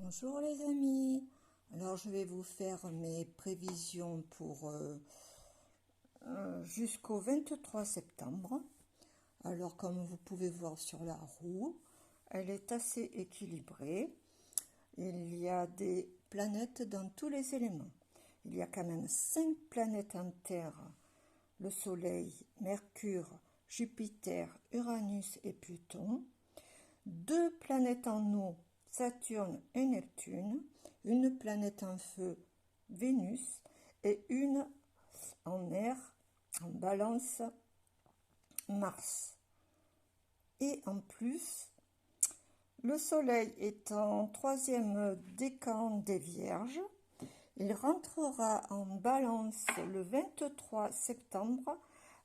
Bonjour les amis, alors je vais vous faire mes prévisions pour jusqu'au 23 septembre. Alors comme vous pouvez voir sur la roue, elle est assez équilibrée. Il y a des planètes dans tous les éléments. Il y a quand même 5 planètes en Terre, le Soleil, Mercure, Jupiter, Uranus et Pluton. 2 planètes en eau, Saturne et Neptune, une planète en feu, Vénus, et une en air, en balance, Mars. Et en plus, le Soleil est en 3e décan des Vierges. Il rentrera en balance le 23 septembre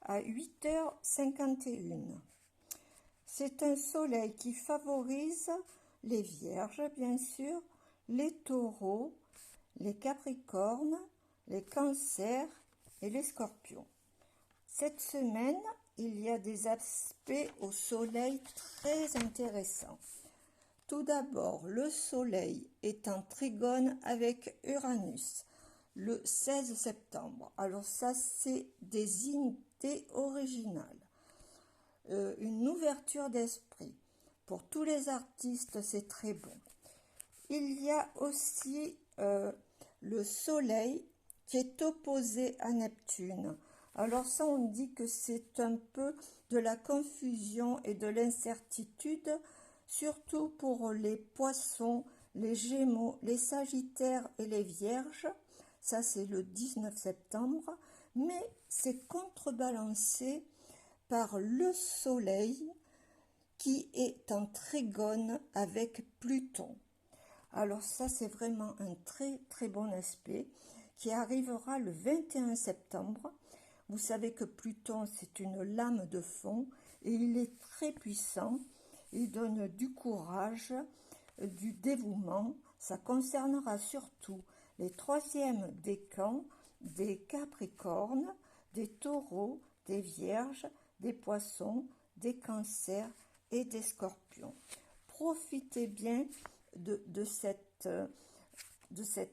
à 8h51. C'est un soleil qui favorise les Vierges, bien sûr, les Taureaux, les Capricornes, les Cancers et les Scorpions. Cette semaine, il y a des aspects au soleil très intéressants. Tout d'abord, le soleil est en trigone avec Uranus le 16 septembre. Alors ça, c'est des idées originales. Une ouverture d'esprit. Pour tous les artistes, c'est très bon. Il y a aussi le Soleil qui est opposé à Neptune. Alors ça, on dit que c'est un peu de la confusion et de l'incertitude, surtout pour les Poissons, les Gémeaux, les Sagittaires et les Vierges. Ça, c'est le 19 septembre. Mais c'est contrebalancé par le Soleil qui est en trigone avec Pluton. Alors ça, c'est vraiment un très très bon aspect qui arrivera le 21 septembre. Vous savez que Pluton, c'est une lame de fond et il est très puissant. Il donne du courage, du dévouement. Ça concernera surtout les 3e décans des Capricornes, des Taureaux, des Vierges, des Poissons, des Cancers et des Scorpions. Profitez bien de cet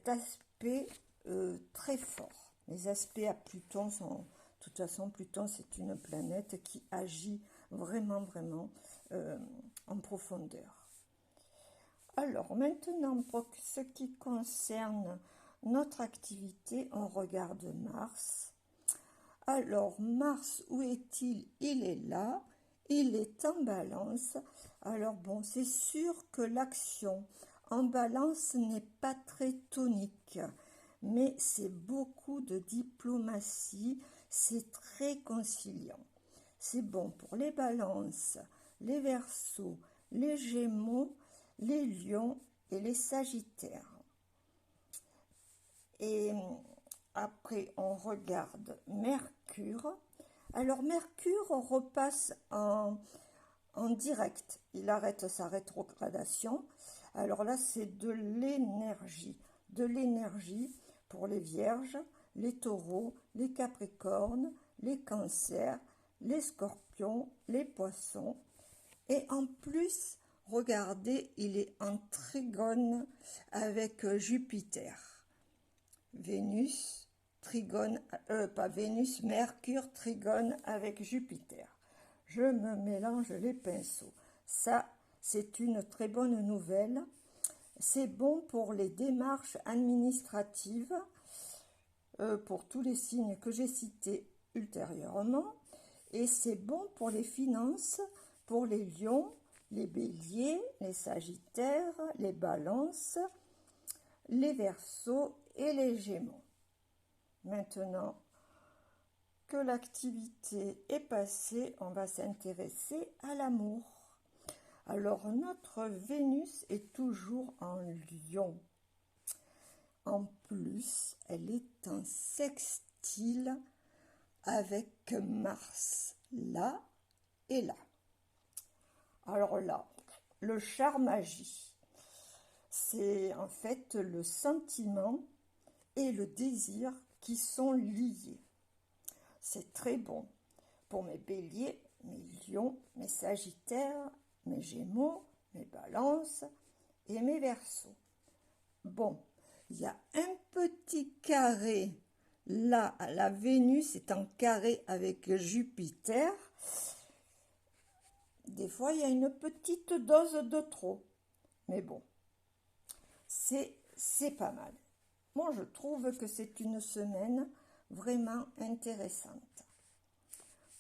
aspect très fort. Les aspects à Pluton sont, de toute façon, Pluton c'est une planète qui agit vraiment en profondeur. Alors maintenant, pour ce qui concerne notre activité, on regarde Mars. Alors, Mars, où est-il? Il est là, il est en balance. Alors bon, c'est sûr que l'action en balance n'est pas très tonique, mais c'est beaucoup de diplomatie, c'est très conciliant. C'est bon pour les balances, les Verseaux, les Gémeaux, les Lions et les Sagittaires. Et après, on regarde Mercure. Alors, Mercure repasse en direct. Il arrête sa rétrogradation. Alors là, c'est de l'énergie. De l'énergie pour les Vierges, les Taureaux, les Capricornes, les Cancers, les Scorpions, les Poissons. Et en plus, regardez, il est en trigone avec Jupiter. Vénus, trigone, pas Vénus, Mercure, trigone avec Jupiter. Je me mélange les pinceaux. Ça, c'est une très bonne nouvelle. C'est bon pour les démarches administratives, pour tous les signes que j'ai cités ultérieurement. Et c'est bon pour les finances, pour les lions, les béliers, les sagittaires, les balances, les verseaux et les gémeaux. Maintenant que l'activité est passée, on va s'intéresser à l'amour. Alors, notre Vénus est toujours en Lion. En plus, elle est en sextile avec Mars, là et là. Alors là, le charme agit. C'est en fait le sentiment et le désir qui sont liés. C'est très bon pour mes béliers, mes lions, mes sagittaires, mes gémeaux, mes balances et mes verseaux. Bon, il y a un petit carré là, la Vénus est en carré avec Jupiter. Des fois, il y a une petite dose de trop. Mais bon, c'est pas mal. Moi, je trouve que c'est une semaine vraiment intéressante.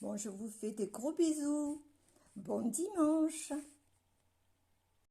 Bon, je vous fais des gros bisous. Bon dimanche.